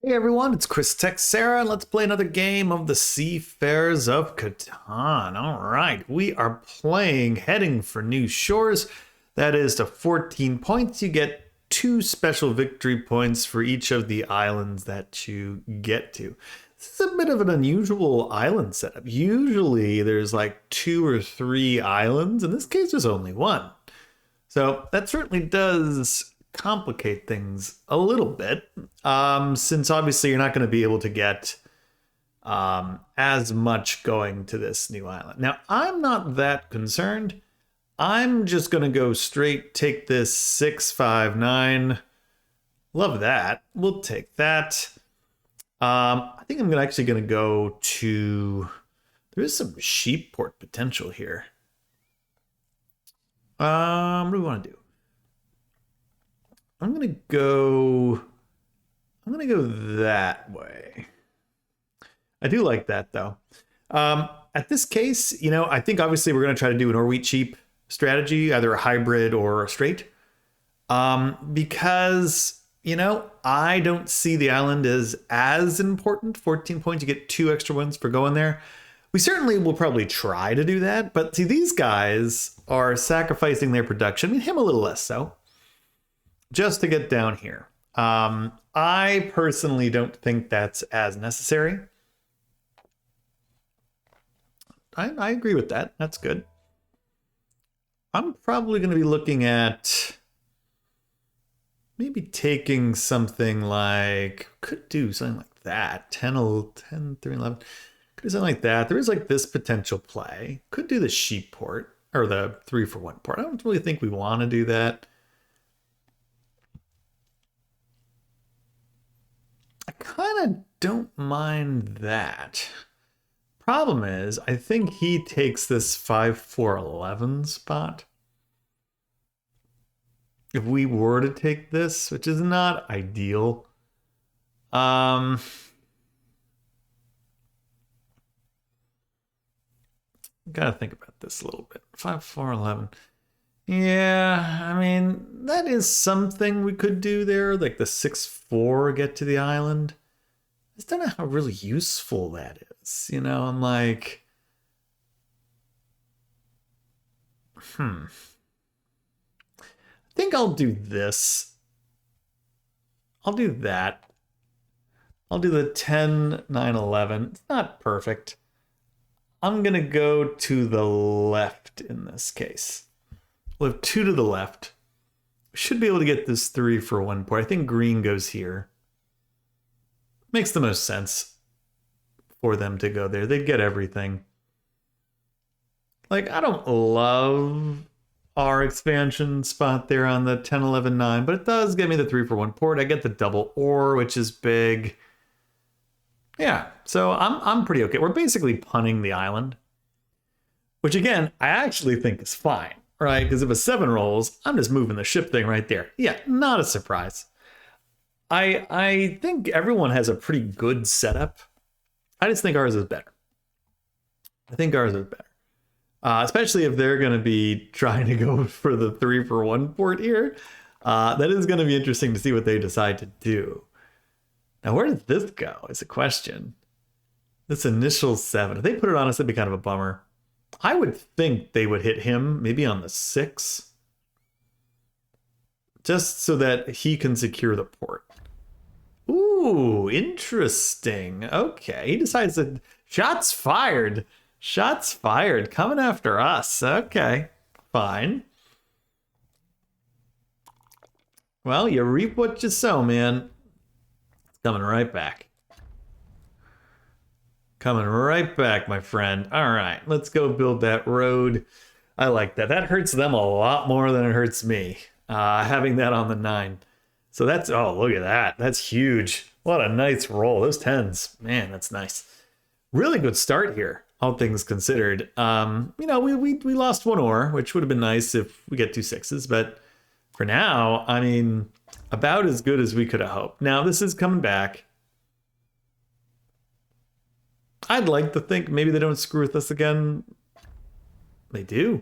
Hey everyone, it's Chris Texera, and let's play another game of the Seafarers of Catan. All right, we are playing Heading for New Shores. That is to 14 points. You get 2 special victory points for each of the islands that you get to. This is a bit of an unusual island setup. Usually there's like 2 or 3 islands. In this case, there's only one. So that certainly does complicate things a little bit, since obviously you're not going to be able to get as much going to this new island. Now, I'm not that concerned. I'm just going to go straight, take this 659. Love that. We'll take that. I think I'm actually going to go to... There is some sheep port potential here. What do we want to do? I'm gonna go that way. I do like that though. At this case, I think obviously we're gonna try to do an or wheat sheep strategy, either a hybrid or a straight. Because I don't see the island as important. 14 points, you get 2 extra ones for going there. We certainly will probably try to do that, but see, these guys are sacrificing their production. I mean, him a little less so, just to get down here. I personally don't think that's as necessary. I agree with that. That's good. I'm probably going to be looking at maybe taking something like, could do something like that. 10, 3, 11. Could do something like that. There is like this potential play. Could do the sheep port or the 3-for-1 port. I don't really think we want to do that. I kind of don't mind that. Problem is, I think he takes this 5-4-11 spot. If we were to take this, which is not ideal. Gotta think about this a little bit. 5-4-11. Yeah, I mean, that is something we could do there, like the 6-4 get to the island. I just don't know how really useful that is. I'm like, I think I'll do this. I'll do that. I'll do the 10, 9, 11. It's not perfect. I'm going to go to the left in this case. We'll have 2 to the left. We should be able to get this 3-for-1 port. I think green goes here. Makes the most sense for them to go there. They'd get everything. Like, I don't love our expansion spot there on the 10, 11, 9, but it does give me the 3-for-1 port. I get the double ore, which is big. Yeah, so I'm pretty okay. We're basically punning the island, which again, I actually think is fine. Right, because if a 7 rolls, I'm just moving the ship thing right there. Yeah, not a surprise. I think everyone has a pretty good setup. I just think ours is better. I think ours is better. Especially if they're going to be trying to go for the 3-for-1 port here. That is going to be interesting to see what they decide to do. Now, where does this go is a question. This initial 7. If they put it on us, that'd be kind of a bummer. I would think they would hit him maybe on the 6. Just so that he can secure the port. Ooh, interesting. Okay, he decides that shots fired. Shots fired. Coming after us. Okay, fine. Well, you reap what you sow, man. It's coming right back. Coming right back, my friend. All right, let's go build that road. I like that. That hurts them a lot more than it hurts me, having that on the 9. So that's, oh, look at that. That's huge. What a nice roll. Those 10s, man, that's nice. Really good start here, all things considered. We lost 1 ore, which would have been nice if we get 2 6s. But for now, I mean, about as good as we could have hoped. Now, this is coming back. I'd like to think maybe they don't screw with us again. They do.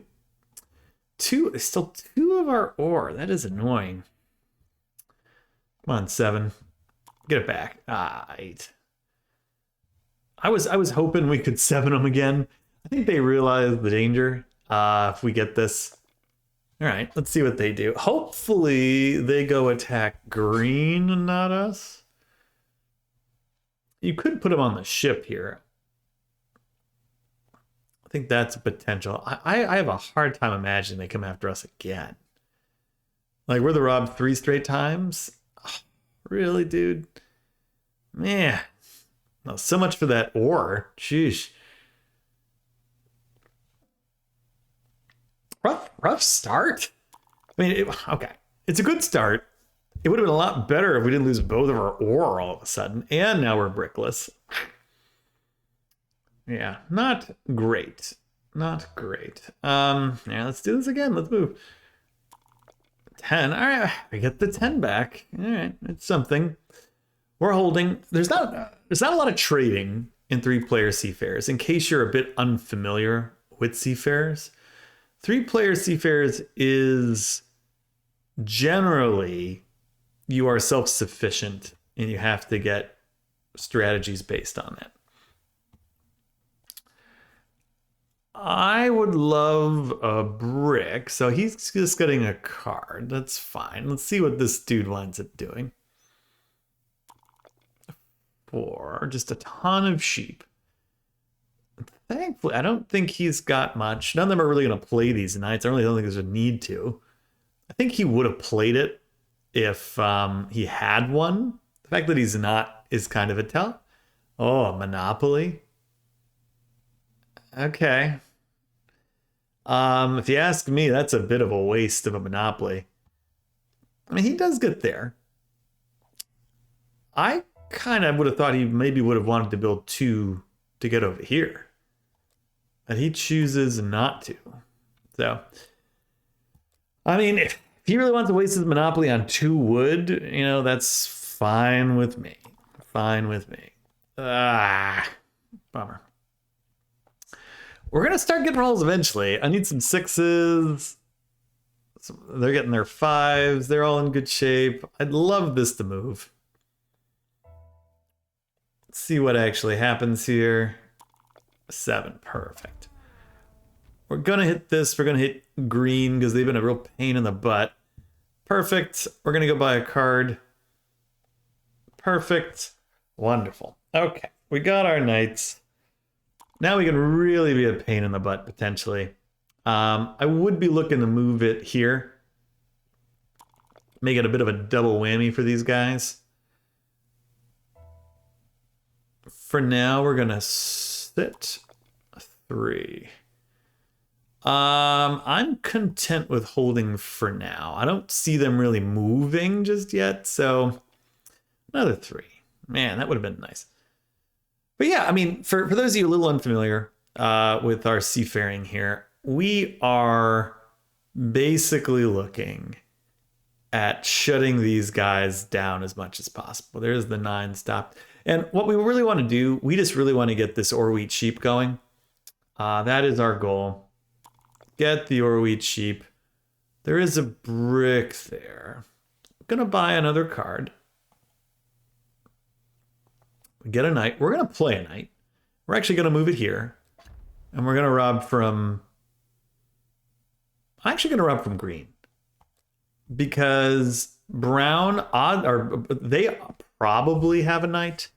Still 2 of our ore. That is annoying. Come on, 7. Get it back. Ah, 8. I was hoping we could 7 them again. I think they realize the danger if we get this. All right, let's see what they do. Hopefully they go attack green and not us. You could put them on the ship here. I think that's a potential. I have a hard time imagining they come after us again. Like, we're the robbed 3 straight times? Oh, really, dude? Man. No, so much for that ore. Sheesh. Rough start. I mean, okay. It's a good start. It would have been a lot better if we didn't lose both of our ore all of a sudden. And now we're brickless. Yeah, not great. Not great. Yeah, let's do this again. Let's move. 10. All right, we get the 10 back. All right, it's something. We're holding. There's not a lot of trading in 3-player Seafarers. In case you're a bit unfamiliar with Seafarers, 3-player Seafarers is generally you are self-sufficient and you have to get strategies based on that. I would love a brick, so he's just getting a card. That's fine. Let's see what this dude winds up doing. 4, just a ton of sheep. Thankfully, I don't think he's got much. None of them are really going to play these knights. I really don't think there's a need to. I think he would have played it if he had one. The fact that he's not is kind of a tell. Oh, Monopoly. Okay. If you ask me, that's a bit of a waste of a Monopoly. I mean, he does get there. I kind of would have thought he maybe would have wanted to build 2 to get over here. But he chooses not to. So, I mean, if he really wants to waste his Monopoly on 2 wood, you know, that's fine with me. Fine with me. Bummer. We're going to start getting rolls eventually. I need some 6s. They're getting their 5s. They're all in good shape. I'd love this to move. Let's see what actually happens here. 7. Perfect. We're going to hit this. We're going to hit green because they've been a real pain in the butt. Perfect. We're going to go buy a card. Perfect. Wonderful. Okay. We got our knights. Now we can really be a pain in the butt, potentially. I would be looking to move it here. Make it a bit of a double whammy for these guys. For now, we're going to sit 3. I'm content with holding for now. I don't see them really moving just yet, so another 3. Man, that would have been nice. But yeah, I mean, for those of you a little unfamiliar with our seafaring here, we are basically looking at shutting these guys down as much as possible. There's the 9 stop. And what we really want to do, we just really want to get this ore wheat sheep going. That is our goal. Get the ore wheat sheep. There is a brick there. I'm going to buy another card. Get a knight. We're going to play a knight. We're actually going to move it here. And we're going to rob from... I'm actually going to rob from green. Because brown, they probably have a knight.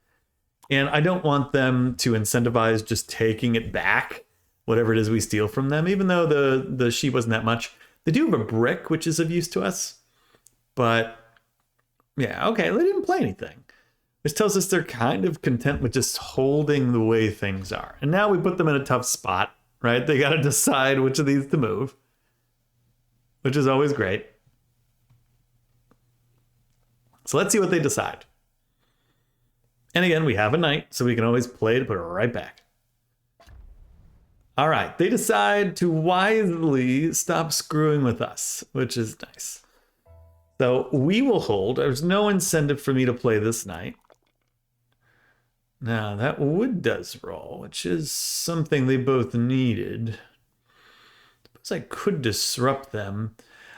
And I don't want them to incentivize just taking it back, whatever it is we steal from them, even though the sheep wasn't that much. They do have a brick, which is of use to us. But, yeah, okay, they didn't play anything. Which tells us they're kind of content with just holding the way things are. And now we put them in a tough spot, right? They got to decide which of these to move, which is always great. So let's see what they decide. And again, we have a knight, so we can always play to put it right back. All right, they decide to wisely stop screwing with us, which is nice. So we will hold. There's no incentive for me to play this knight. Now, that wood does roll, which is something they both needed. Suppose I could disrupt them.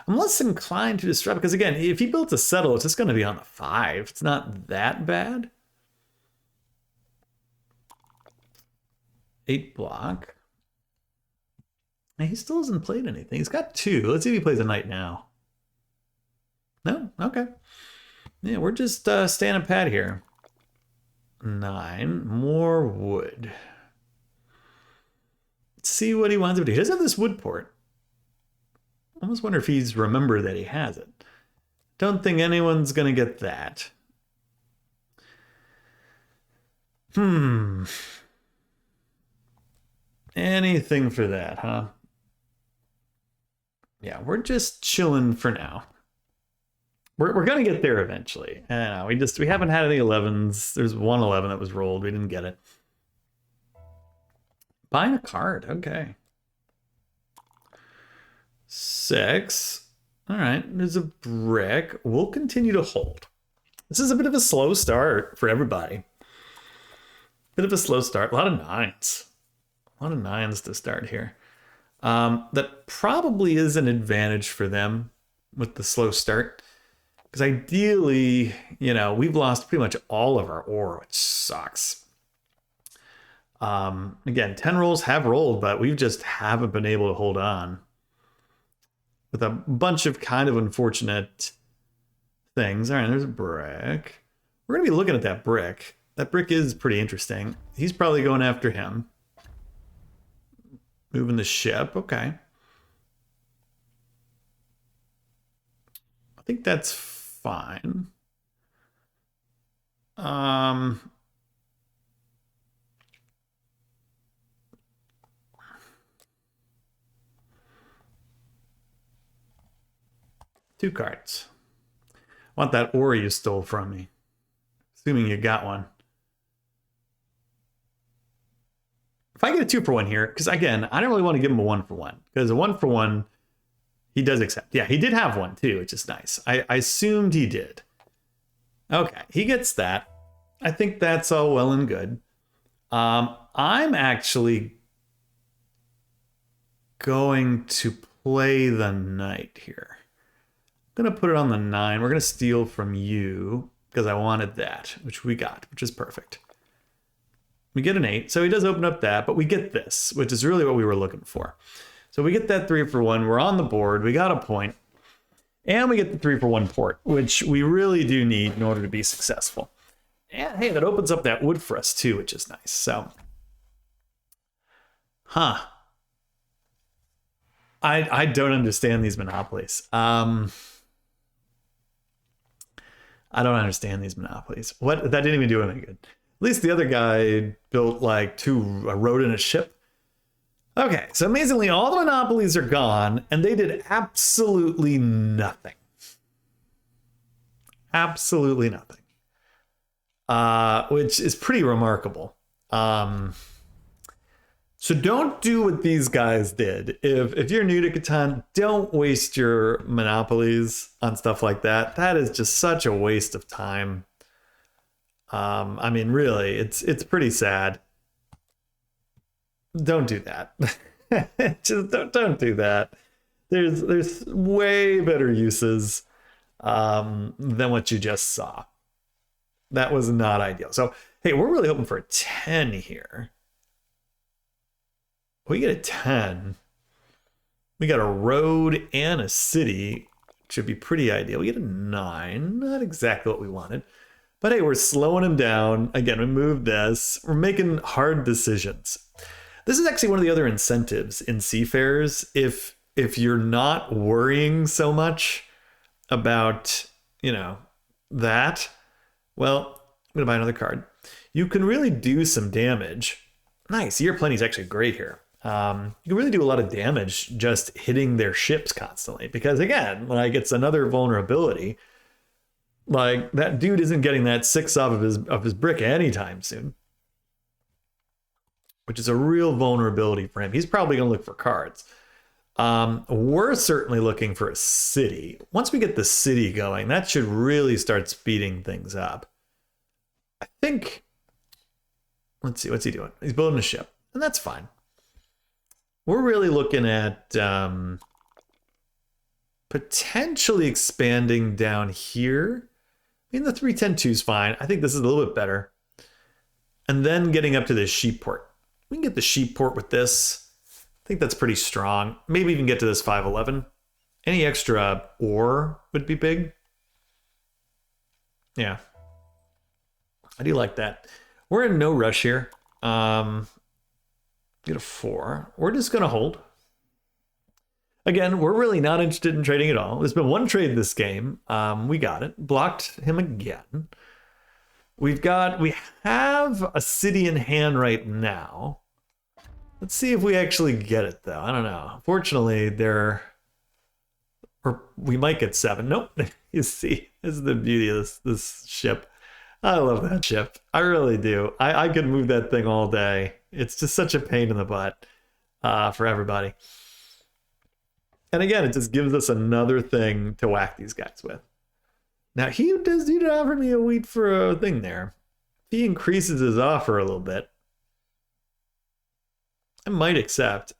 I'm I'm less inclined to disrupt because, again, if he built a settle, it's just going to be on the 5. It's not that bad. 8 block. And he still hasn't played anything. He's got 2. Let's see if he plays a knight now. No? Okay. Yeah, we're just staying pat here. 9. More wood. Let's see what he wants to do. He does have this wood port. I almost wonder if he's remembered that he has it. Don't think anyone's going to get that. Anything for that, huh? Yeah, we're just chilling for now. We're going to get there eventually. We haven't had any 11s. There's one 11 that was rolled. We didn't get it. Buying a card. Okay. 6. All right. There's a brick. We'll continue to hold. This is a bit of a slow start for everybody. Bit of a slow start. A lot of 9s. A lot of 9s to start here. That probably is an advantage for them with the slow start. Because ideally, we've lost pretty much all of our ore, which sucks. Again, 10 rolls have rolled, but we just haven't been able to hold on. With a bunch of kind of unfortunate things. All right, there's a brick. We're going to be looking at that brick. That brick is pretty interesting. He's probably going after him. Moving the ship. Okay. I think that's fine. 2 cards. I want that ore you stole from me. Assuming you got one. If I get a 2-for-1 here, because again, I don't really want to give him a 1-for-1. Because a 1-for-1, he does accept. Yeah, he did have one too, which is nice. I assumed he did. Okay, he gets that. I think that's all well and good. I'm actually going to play the knight here. I'm going to put it on the 9. We're going to steal from you because I wanted that, which we got, which is perfect. We get an 8, so he does open up that, but we get this, which is really what we were looking for. So we get that 3-for-1. We're on the board. We got a point. And we get the 3-for-1 port, which we really do need in order to be successful. And hey, that opens up that wood for us too, which is nice. So, I don't understand these monopolies. I don't understand these monopolies. That didn't even do anything good. At least the other guy built like a road and a ship. Okay, so amazingly, all the monopolies are gone, and they did absolutely nothing. Absolutely nothing. Which is pretty remarkable. So don't do what these guys did. If you're new to Catan, don't waste your monopolies on stuff like that. That is just such a waste of time. I mean, really, it's pretty sad. Don't do that. Just don't do that. There's way better uses than what you just saw. That was not ideal. So, hey, we're really hoping for a 10 here. We get a 10. We got a road and a city. Should be pretty ideal. We get a 9. Not exactly what we wanted. But hey, we're slowing him down. Again, we moved this. We're making hard decisions. This is actually one of the other incentives in Seafarers. If you're not worrying so much about, that, well, I'm going to buy another card. You can really do some damage. Nice. Year Plenty is actually great here. You can really do a lot of damage just hitting their ships constantly. Because again, it's another vulnerability. Like, that dude isn't getting that 6 off of his brick anytime soon. Which is a real vulnerability for him. He's probably going to look for cards. We're certainly looking for a city. Once we get the city going, that should really start speeding things up. I think... Let's see, what's he doing? He's building a ship, and that's fine. We're really looking at... potentially expanding down here. I mean, the 310-2 is fine. I think this is a little bit better. And then getting up to this sheep port. We can get the sheep port with this. I think that's pretty strong. Maybe even get to this 511. Any extra ore would be big. Yeah. I do like that. We're in no rush here. Get a 4. We're just going to hold. Again, we're really not interested in trading at all. There's been one trade this game. We got it. Blocked him again. We have a city in hand right now. Let's see if we actually get it, though. I don't know. Fortunately, we might get 7. Nope. You see, this is the beauty of this ship. I love that ship. I really do. I could move that thing all day. It's just such a pain in the butt for everybody. And again, it just gives us another thing to whack these guys with. Now, he did offer me a wheat for a thing there. If he increases his offer a little bit, I might accept.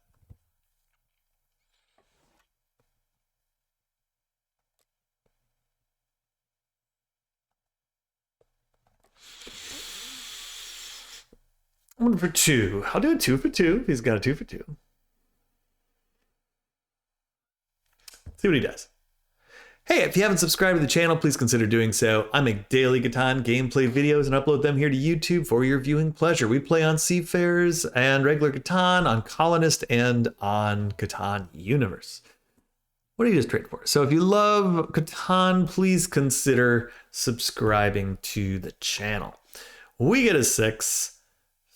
One for 2. I'll do a 2 for 2 if he's got a 2 for 2. See what he does. Hey, if you haven't subscribed to the channel, please consider doing so. I make daily Catan gameplay videos and upload them here to YouTube for your viewing pleasure. We play on Seafarers and regular Catan, on Colonist, and on Catan Universe. What are you just trading for? So if you love Catan, please consider subscribing to the channel. We get a 6.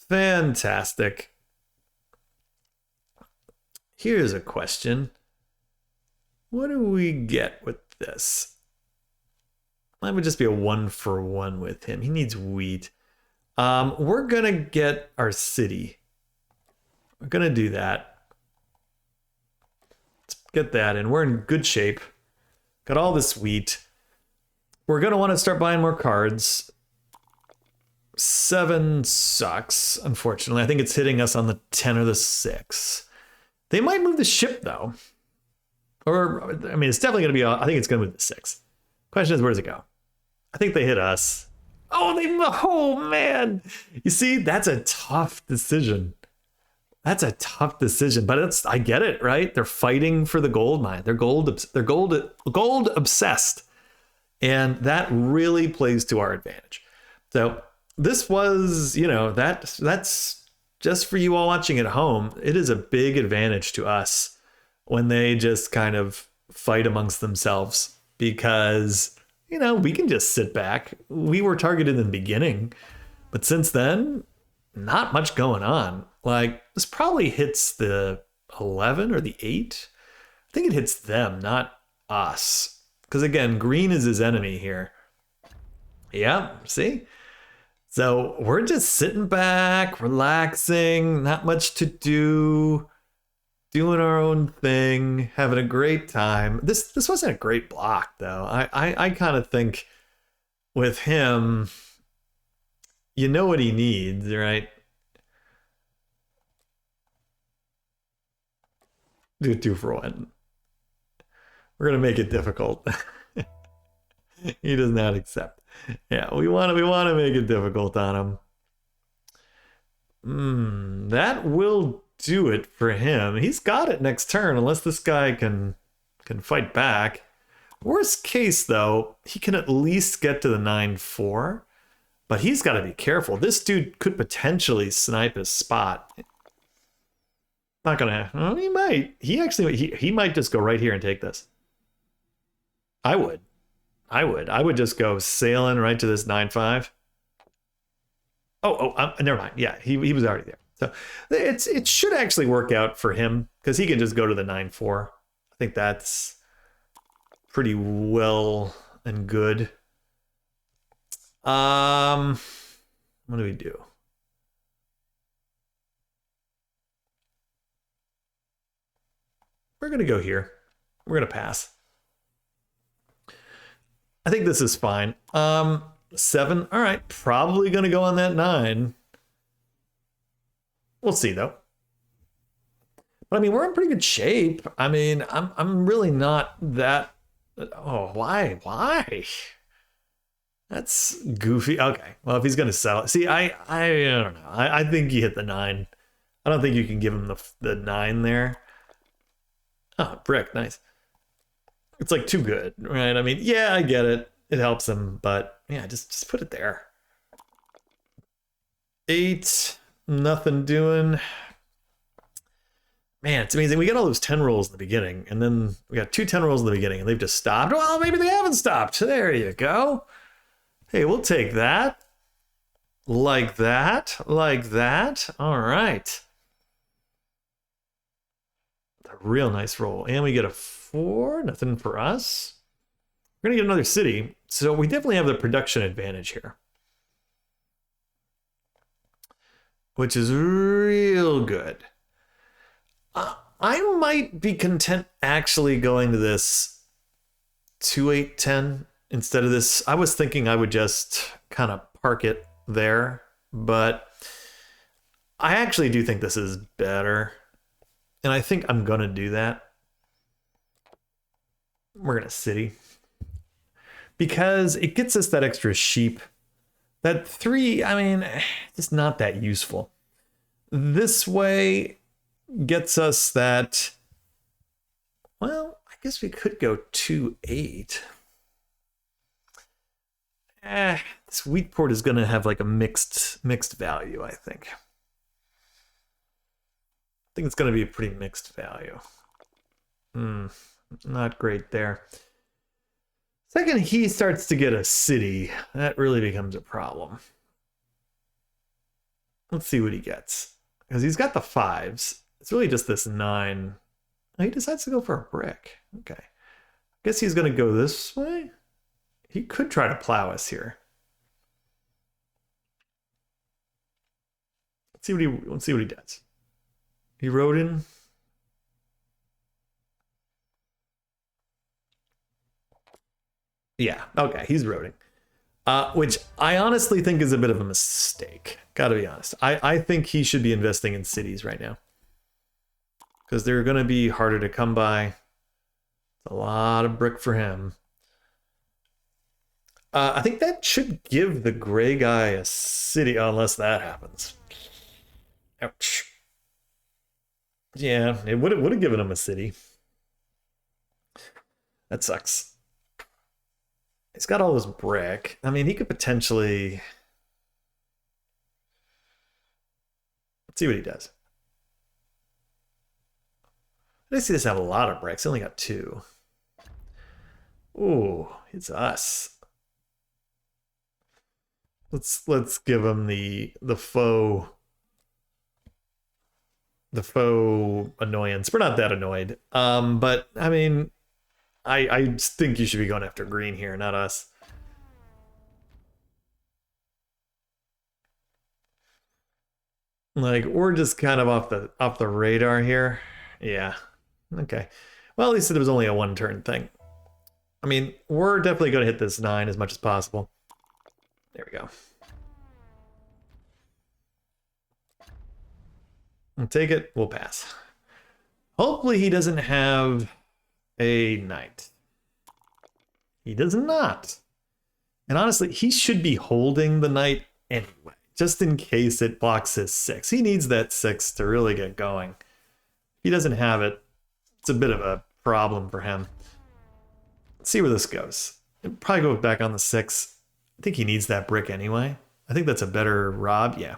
Fantastic. Here's a question. What do we get with this? Mine would just be a 1 for 1 with him. He needs wheat. We're gonna get our city. We're gonna do that. Let's get that in. We're in good shape. Got all this wheat. We're gonna want to start buying more cards. 7 sucks, unfortunately. I think it's hitting us on the 10 or the 6. They might move the ship, though. Or, I mean, it's definitely going to be, I think it's going to move the 6. Question is, where does it go? I think they hit us. Oh, man. You see, that's a tough decision. That's a tough decision, but I get it, right? They're fighting for the gold mine. They're gold obsessed. And that really plays to our advantage. So this was, that's just for you all watching at home. It is a big advantage to us when they just kind of fight amongst themselves because, we can just sit back. We were targeted in the beginning, but since then, not much going on. Like, this probably hits the 11 or the 8. I think it hits them, not us. Because again, green is his enemy here. Yeah, see? So we're just sitting back, relaxing, not much to do. Doing our own thing, having a great time. This wasn't a great block, though. I kind of think with him, you know what he needs, right? Do 2 for 1. We're gonna make it difficult. He does not accept. Yeah, we want to make it difficult on him. That will do it for him. He's got it next turn unless this guy can fight back. Worst case, though, he can at least get to the 9-4, but he's got to be careful. This dude could potentially snipe his spot. Not gonna. Well, he might. He might just go right here and take this. I would just go sailing right to this 9-5. Never mind. Yeah, he was already there. So it should actually work out for him because he can just go to the 9-4. I think that's pretty well and good. What do we do? We're gonna go here. We're gonna pass. I think this is fine. 7. All right, probably gonna go on that 9. We'll see, though. But I mean, we're in pretty good shape. I mean, I'm really not that. Oh, why? That's goofy. Okay, well, if he's gonna sell it, see, I don't know. I think you hit the 9. I don't think you can give him the 9 there. Oh, brick, nice. It's like too good, right? I mean, yeah, I get it. It helps him, but yeah, just put it there. 8, nothing doing. Man, it's amazing. We got all those 10 rolls in the beginning, and then we got 2 10 rolls in the beginning, and they've just stopped. Well, maybe they haven't stopped. There you go. Hey, we'll take that. Like that. Like that. All right. A real nice roll. And we get a 4. Nothing for us. We're going to get another city. So we definitely have the production advantage here, which is real good. I might be content actually going to this 2 8 10 instead of this. I was thinking I would just kind of park it there, but I actually do think this is better. And I think I'm going to do that. We're going to city. Because it gets us that extra sheep. That 3, I mean, it's not that useful. This way gets us that, well, I guess we could go 2 8. This wheat port is going to have like a mixed value, I think. I think it's going to be a pretty mixed value. Not great there. Second, he starts to get a city. That really becomes a problem. Let's see what he gets. Because he's got the 5s. It's really just this 9. Oh, he decides to go for a brick. Okay. I guess he's going to go this way. He could try to plow us here. Let's see what he does. He rode in. Yeah, okay, he's roading. Which I honestly think is a bit of a mistake. Gotta be honest. I think he should be investing in cities right now. Because they're going to be harder to come by. It's a lot of brick for him. I think that should give the gray guy a city, unless that happens. Ouch. Yeah, it would have given him a city. That sucks. He's got all this brick. I mean, he could potentially... Let's see what he does. I see this have a lot of bricks. I only got 2. Ooh, it's us. Let's give him the faux annoyance. We're not that annoyed. But I mean, I think you should be going after green here, not us. Like, we're just kind of off the radar here. Yeah. Okay. Well, at least there was only a 1-turn thing. I mean, we're definitely going to hit this 9 as much as possible. There we go. We'll take it. We'll pass. Hopefully he doesn't have a knight. He does not. And honestly, he should be holding the knight anyway, just in case it blocks his 6. He needs that 6 to really get going. If he doesn't have it, it's a bit of a problem for him. Let's see where this goes. It'll probably go back on the 6. I think he needs that brick anyway. I think that's a better rob. Yeah.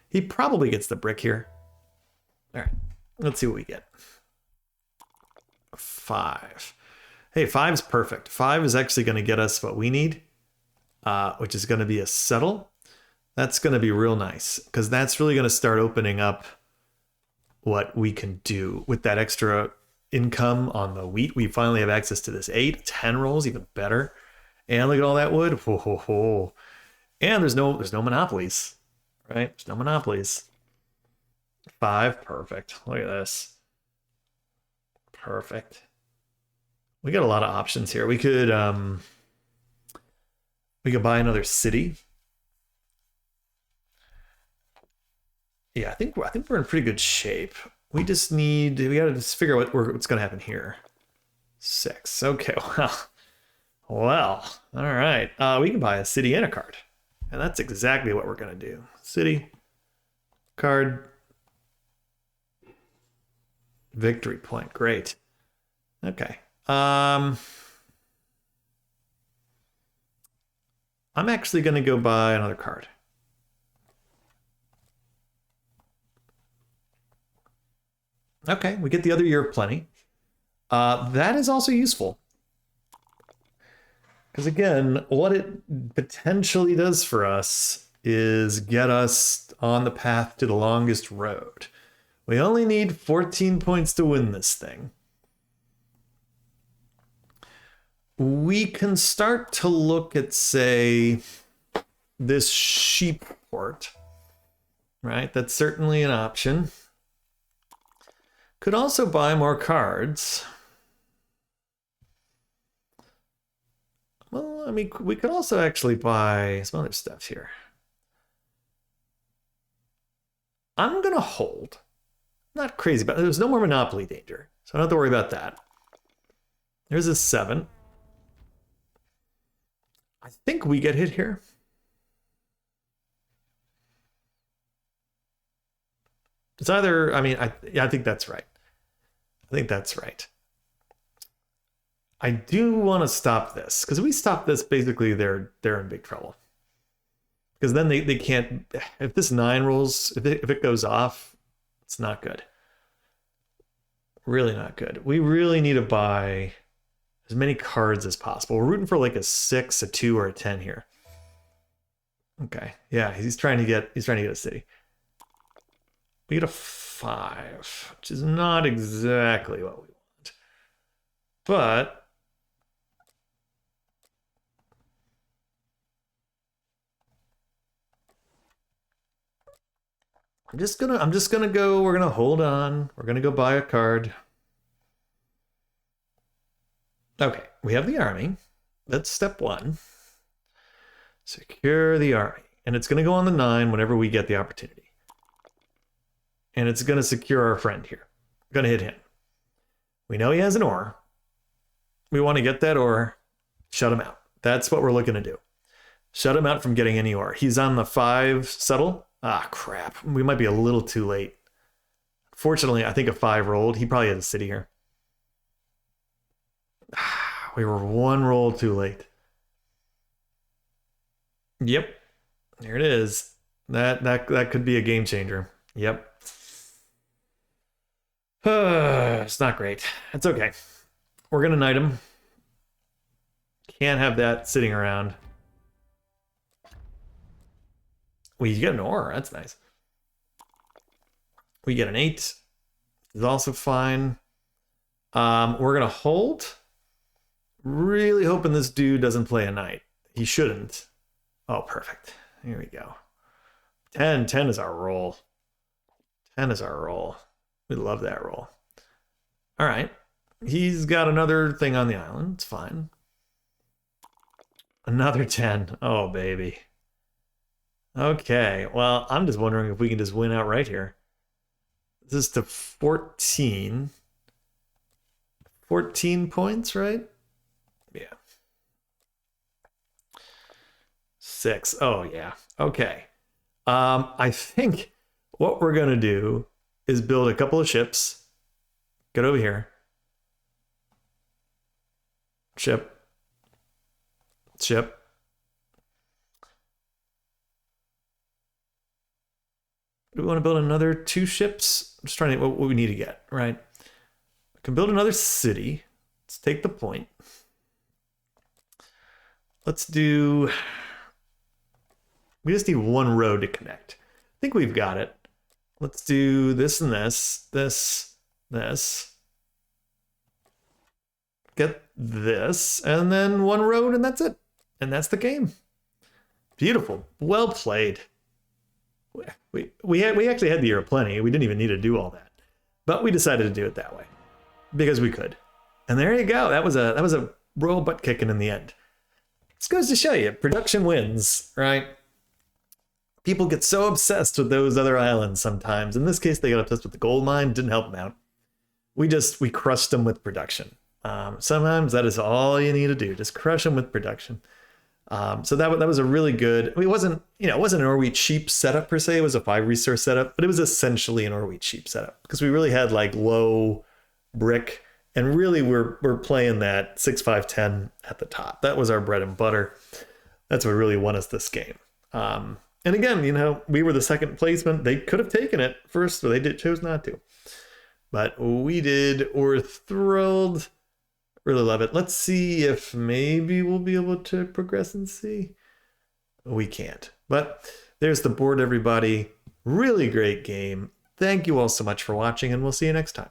He probably gets the brick here. All right. Let's see what we get. 5. Hey, 5's perfect. 5 is actually going to get us what we need, which is going to be a settle. That's going to be real nice because that's really going to start opening up what we can do with that extra income on the wheat. We finally have access to this 8, 10 rolls, even better. And look at all that wood. Ho, ho, ho. And there's no monopolies, right? There's no monopolies. 5, perfect. Look at this. Perfect. We got a lot of options here. We could buy another city. Yeah, I think we're in pretty good shape. We just need, we gotta just figure out what's gonna happen here. 6, okay, well, all right. We can buy a city and a card. And that's exactly what we're gonna do. City, card, victory point, great. Okay. I'm actually gonna go buy another card. Okay, we get the other year of plenty. That is also useful. Because again, what it potentially does for us is get us on the path to the longest road. We only need 14 points to win this thing. We can start to look at, say, this sheep port, right? That's certainly an option. Could also buy more cards. Well, I mean, we could also actually buy some other stuff here. I'm going to hold. Not crazy about it. There's no more monopoly danger, so I don't have to worry about that. There's a 7. I think we get hit here. It's either, I mean, I think that's right. I think that's right. I do want to stop this, because if we stop this, basically they're in big trouble. Because then they can't, if this 9 rolls, if it goes off, it's not good. Really not good. We really need to buy as many cards as possible. We're rooting for like a 6, a 2, or a 10 here. Okay, yeah, he's trying to get a city. We get a 5, which is not exactly what we want. But I'm just gonna go, we're gonna hold on. We're gonna go buy a card. Okay, we have the army. That's step 1. Secure the army. And it's gonna go on the 9 whenever we get the opportunity. And it's gonna secure our friend here. We're gonna hit him. We know he has an ore. We want to get that ore, shut him out. That's what we're looking to do. Shut him out from getting any ore. He's on the 5 settle. Ah, crap. We might be a little too late. Fortunately, I think a 5 rolled. He probably had a city here. We were 1 roll too late. Yep. There it is. That could be a game changer. Yep. It's not great. It's okay. We're gonna knight him. Can't have that sitting around. We get an ore. That's nice. We get an 8. Is also fine. We're gonna hold. Really hoping this dude doesn't play a knight. He shouldn't. Oh, perfect. Here we go. 10 is our roll. 10 is our roll. We love that roll. All right. He's got another thing on the island. It's fine. Another 10. Oh, baby. Okay. Well, I'm just wondering if we can just win outright here. This is to 14. 14 points, right? Yeah. 6. Oh, yeah. Okay. I think what we're going to do is build a couple of ships. Get over here. Ship. Ship. Do we want to build another 2 ships? I'm just trying to what we need to get, right? We can build another city. Let's take the point. Let's do... We just need 1 road to connect. I think we've got it. Let's do this and this. This. Get this. And then 1 road and that's it. And that's the game. Beautiful. Well played. We actually had the year of plenty. We didn't even need to do all that. But we decided to do it that way. Because we could. And there you go. That was a royal butt kicking in the end. This goes to show you, production wins, right? People get so obsessed with those other islands sometimes. In this case, they got obsessed with the gold mine, didn't help them out. We crushed them with production. Sometimes that is all you need to do, just crush them with production. So that was a really good, it wasn't an Orwe cheap setup per se, it was a 5 resource setup, but it was essentially an Orwe cheap setup because we really had like low brick, and really we're playing that 6-5-10 at the top. That was our bread and butter. That's what really won us this game. And again, we were the second placement. They could have taken it first, but they chose not to. But we did. We're thrilled. Really love it. Let's see if maybe we'll be able to progress and see. We can't. But there's the board, everybody. Really great game. Thank you all so much for watching, and we'll see you next time.